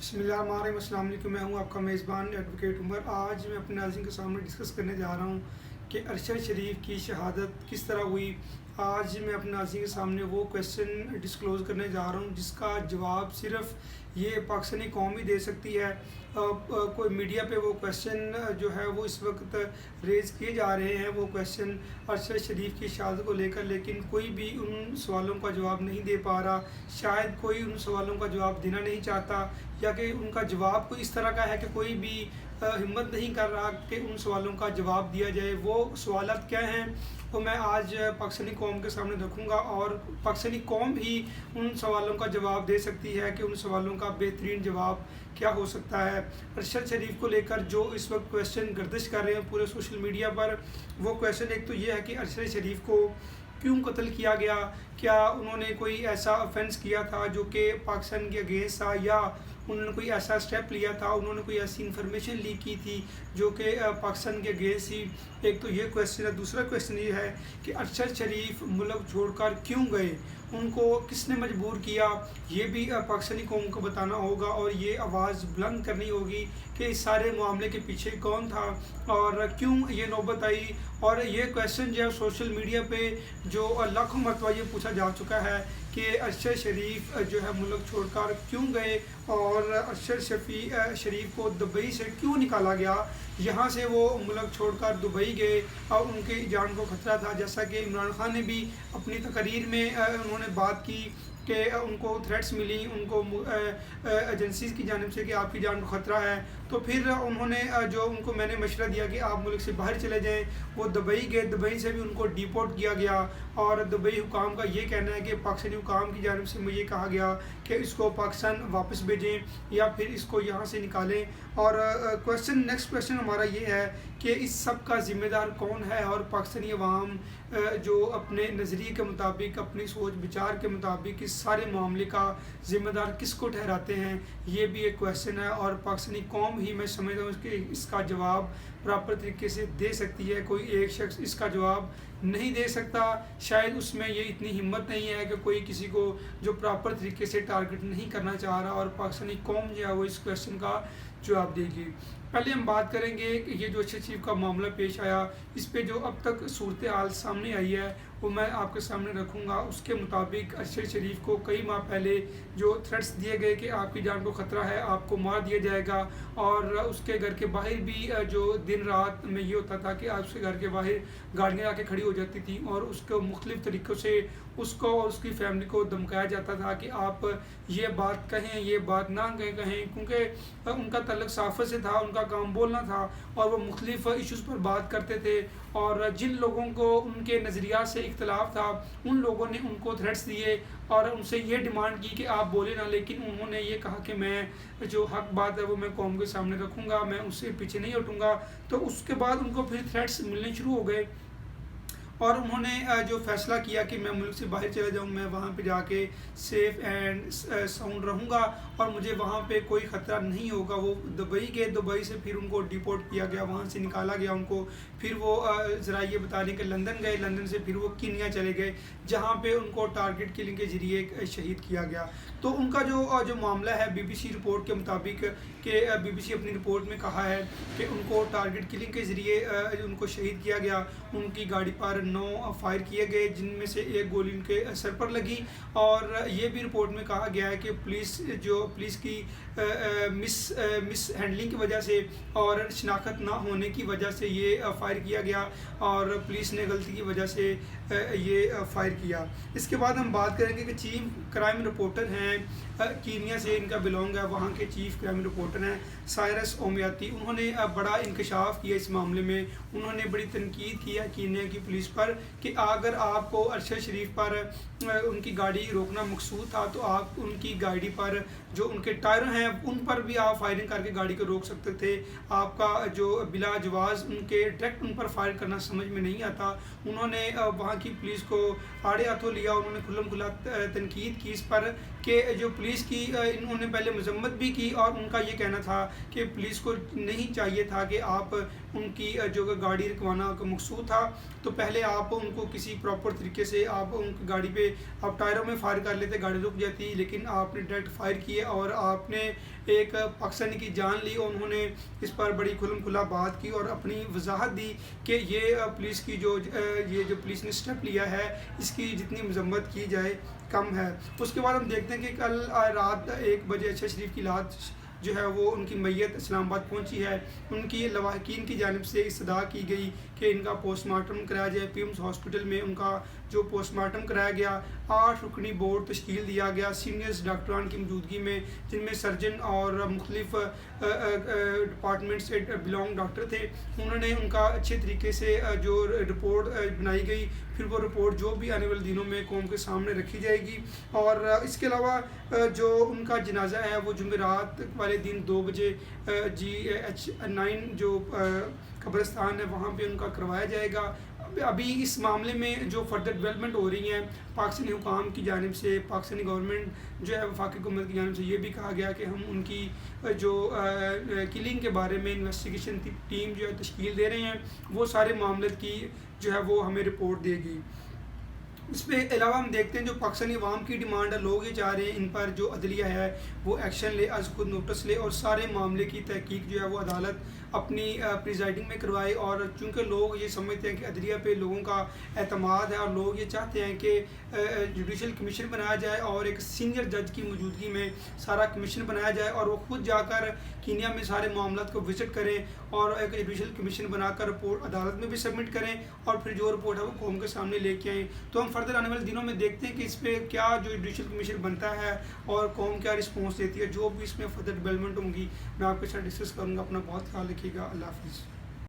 बिस्मिल्लाहिर्रहमानिर्रहीम। अस्सलाम वालेकुम। मैं हूं आपका मेज़बान एडवोकेट उमर। आज मैं अपने नाज़रीन के सामने डिस्कस करने जा रहा हूं कि अरशद शरीफ की शहादत किस तरह हुई। आज मैं अपने नाज़रीन के सामने वो क्वेश्चन डिस्क्लोज़ करने जा रहा हूं जिसका जवाब सिर्फ़ ये पाकिस्तानी कौम ही दे सकती है। कोई मीडिया पे वो क्वेश्चन जो है वो इस वक्त रेज़ किए जा रहे हैं, वो क्वेश्चन अरशद शरीफ की शहादत को लेकर, लेकिन कोई भी उन सवालों का जवाब नहीं दे पा रहा। शायद कोई उन सवालों का जवाब देना नहीं चाहता, या कि उनका जवाब कोई इस तरह का है कि कोई भी हिम्मत नहीं कर रहा कि उन सवालों का जवाब दिया जाए। वो सवालात क्या हैं वो मैं आज पाकिस्तानी कौम के सामने रखूँगा, और पाकिस्तानी कौम ही उन सवालों का जवाब दे सकती है कि उन सवालों का बेहतरीन जवाब क्या हो सकता है। अरशद शरीफ को लेकर जो इस वक्त क्वेश्चन गर्दिश कर रहे हैं पूरे सोशल मीडिया पर, वो क्वेश्चन एक तो ये है कि अरशद शरीफ को क्यों कत्ल किया गया। क्या उन्होंने कोई ऐसा ऑफेंस किया था जो कि पाकिस्तान के अगेंस्ट था, या उन्होंने कोई ऐसा स्टेप लिया था, उन्होंने कोई ऐसी इन्फॉर्मेशन लीक की थी जो कि पाकिस्तान के अगेंस्ट ही। एक तो ये क्वेश्चन है। दूसरा क्वेश्चन ये है कि अरशद शरीफ मुल्क छोड़कर क्यों गए, उनको किसने मजबूर किया, ये भी पाकिस्तानी कौम को बताना होगा, और ये आवाज़ बुलंद करनी होगी कि इस सारे मामले के पीछे कौन था और क्यों ये नौबत आई। और ये क्वेश्चन जो है सोशल मीडिया पे जो लाखों मरतबा ये पूछा जा चुका है कि अरशद शरीफ जो है मुल्क छोड़कर क्यों गए, और अरशद शरीफ को दुबई से क्यों निकाला गया। यहाँ से वो मुल्क छोड़कर दुबई गए और उनकी जान को खतरा था। जैसा कि इमरान खान ने भी अपनी तकरीर में उन्होंने बात की कि उनको थ्रेट्स मिली, उनको एजेंसीज़ की जानिब से कि आपकी जान को ख़तरा है। तो फिर उन्होंने जो उनको मैंने मशवरा दिया कि आप मुल्क से बाहर चले जाएं, वो दुबई गए। दुबई से भी उनको डिपोर्ट किया गया, और दुबई हुकाम का ये कहना है कि पाकिस्तानी हुकाम की जानिब से मुझे कहा गया कि इसको पाकिस्तान वापस भेजें या फिर इसको यहाँ से निकालें। और नेक्स्ट क्वेश्चन हमारा ये है कि इस सब का ज़िम्मेदार कौन है, और पाकिस्तानी अवाम जो अपने नज़रिए के मुताबिक, अपनी सोच विचार के मुताबिक इस सारे मामले का ज़िम्मेदार किसको ठहराते हैं, ये भी एक क्वेश्चन है। और पाकिस्तानी कौम ही मैं समझता हूँ कि इसका जवाब प्रॉपर तरीके से दे सकती है। कोई एक शख्स इसका जवाब नहीं दे सकता। शायद उसमें ये इतनी हिम्मत नहीं है कि कोई किसी को जो प्रॉपर तरीके से टारगेट नहीं करना चाह रहा, और पाकिस्तानी कौम जो है वो इस क्वेश्चन का जवाब देगी। पहले हम बात करेंगे कि ये जो अरशद शरीफ का मामला पेश आया, इस पे जो अब तक सूरत हाल सामने आई है वो मैं आपके सामने रखूँगा। उसके मुताबिक अरशद शरीफ को कई माह पहले जो थ्रेट्स दिए गए कि आपकी जान को ख़तरा है, आपको मार दिया जाएगा, और उसके घर के बाहर भी जो दिन रात में ये होता था कि उसके घर के बाहर गाड़ियाँ आके खड़ी हो जाती थी, और उसको मुख्तलिफ़ तरीक़ों से उसको और उसकी फैमिली को धमकाया जाता था कि आप ये बात कहें, ये बात ना कहें, क्योंकि उनका तल्लुक़ सहाफ़त से था, उनका काम बोलना था, और वो मुख्तलिफ़ इशूज़ पर बात करते थे। और जिन लोगों को उनके नज़रिया से इख्तलाफ था, उन लोगों ने उनको थ्रेट्स दिए और उनसे ये डिमांड की कि आप बोले ना, लेकिन उन्होंने ये कहा कि मैं जो हक बात है वो मैं कौम के सामने रखूँगा, मैं उससे पीछे नहीं हटूँगा। तो उसके बाद उनको फिर थ्रेट्स मिलने शुरू हो गए, और उन्होंने जो फ़ैसला किया कि मैं मुल्क से बाहर चला जाऊँ, मैं वहाँ पे जाके सेफ़ एंड साउंड रहूँगा, और मुझे वहाँ पे कोई ख़तरा नहीं होगा। वो दुबई गए, दुबई से फिर उनको डिपोर्ट किया गया, वहाँ से निकाला गया उनको। फिर वो ज़रा ये बता दें कि लंदन गए, लंदन से फिर वो कीनिया चले गए, जहाँ पे उनको टारगेट किलिंग के ज़रिए शहीद किया गया। तो उनका जो मामला है BBC रिपोर्ट के मुताबिक, कि BBC अपनी रिपोर्ट में कहा है कि उनको टारगेट किलिंग के ज़रिए उनको शहीद किया गया। उनकी गाड़ी पर 9 फायर किए गए, जिनमें से एक गोली उनके सर पर लगी। और ये भी रिपोर्ट में कहा गया है कि पुलिस की मिस हैंडलिंग की वजह से और शनाख्त ना होने की वजह से ये फायर किया गया, और पुलिस ने गलती की वजह से ये फायर किया। इसके बाद हम बात करेंगे कि चीफ क्राइम रिपोर्टर हैं, कीनिया से इनका बिलोंग है, वहाँ के चीफ क्राइम रिपोर्टर हैं साइरस ओमियाती। उन्होंने बड़ा इंकशाफ किया इस मामले में। उन्होंने बड़ी तनकीद की है कीनिया की पुलिस पर कि अगर आपको अरशद शरीफ पर उनकी गाड़ी रोकना मकसूद था, तो आप उनकी गाड़ी पर जो उनके टायर हैं उन पर भी आप फायरिंग करके गाड़ी को रोक सकते थे। आपका जो बिला जवाज़ उनके डायरेक्ट उन पर फायर करना समझ में नहीं आता। उन्होंने वहाँ की पुलिस को आड़े हाथों लिया, उन्होंने खुल्लम खुला तनकीद की इस पर کہ جو پولیس کی انہوں نے پہلے مذمت بھی کی اور ان کا یہ کہنا تھا کہ پولیس کو نہیں چاہیے تھا کہ آپ ان کی جو گاڑی رکوانا کا مقصود تھا تو پہلے آپ ان کو کسی پراپر طریقے سے آپ ان کی گاڑی پہ آپ ٹائروں میں فائر کر لیتے، گاڑی رک جاتی، لیکن آپ نے ڈائریکٹ فائر کیے اور آپ نے ایک پاکستانی کی جان لی. اور انہوں نے اس پر بڑی کھلم کھلا بات کی اور اپنی وضاحت دی کہ یہ پولیس کی یہ جو پولیس نے اسٹیپ لیا ہے اس کی جتنی مذمت کی جائے کم ہے. اس کے بعد ہم دیکھتے ہیں کہ کل رات 1 بجے ارشد شریف کی لاش جو ہے وہ ان کی میت اسلام آباد پہنچی ہے. ان کی لواحقین کی جانب سے استدعا کی گئی کہ ان کا پوسٹ مارٹم کرایا جائے. پیمز ہاسپٹل میں ان کا جو پوسٹ مارٹم کرایا گیا، 8 رکنی بورڈ تشکیل دیا گیا سینئرز ڈاکٹران کی موجودگی میں، جن میں سرجن اور مختلف ڈپارٹمنٹ سے بلانگ ڈاکٹر تھے. انہوں نے ان کا اچھے طریقے سے جو رپورٹ بنائی گئی، پھر وہ رپورٹ جو بھی آنے والے دنوں میں قوم کے سامنے رکھی جائے گی. اور اس کے علاوہ جو ان کا جنازہ ہے وہ جمعرات والے دن 2 بجے GH9 جو قبرستان ہے وہاں پہ ان کا کروایا جائے گا. ابھی اس معاملے میں جو فردر ڈیولپمنٹ ہو رہی ہیں پاکستانی حکام کی جانب سے، پاکستانی گورنمنٹ جو ہے وفاقی حکومت کی جانب سے یہ بھی کہا گیا کہ ہم ان کی جو کلنگ کے بارے میں انویسٹیگیشن ٹیم جو ہے تشکیل دے رہے ہیں، وہ سارے معاملات کی جو ہے وہ ہمیں رپورٹ دے گی. اس پہ علاوہ ہم دیکھتے ہیں جو پاکستانی عوام کی ڈیمانڈ ہے، لوگ یہ چاہ رہے ہیں ان پر جو عدلیہ ہے وہ ایکشن لے، از خود نوٹس لے اور سارے معاملے کی تحقیق جو ہے وہ عدالت اپنی پریزائڈنگ میں کروائے. اور چونکہ لوگ یہ سمجھتے ہیں کہ عدلیہ پہ لوگوں کا اعتماد ہے اور لوگ یہ چاہتے ہیں کہ جوڈیشل کمیشن بنایا جائے اور ایک سینئر جج کی موجودگی میں سارا کمیشن بنایا جائے اور وہ خود جا کر کینیا میں سارے معاملات کو وزٹ کریں اور ایک جوڈیشل کمیشن بنا کر رپورٹ عدالت میں بھی سبمٹ کریں اور پھر جو رپورٹ ہے وہ قوم کے سامنے لے کے آئیں. تو ہم فردر آنے والے دنوں میں دیکھتے ہیں کہ اس پہ کیا جو جوڈیشل کمیشن بنتا ہے اور قوم کیا رسپانس دیتی ہے. جو بھی اس میں فردر ڈیولپمنٹ ہوں گی میں آپ کے ساتھ ڈسکس کروں گا. اپنا بہت خیال رکھیے گا. اللہ حافظ.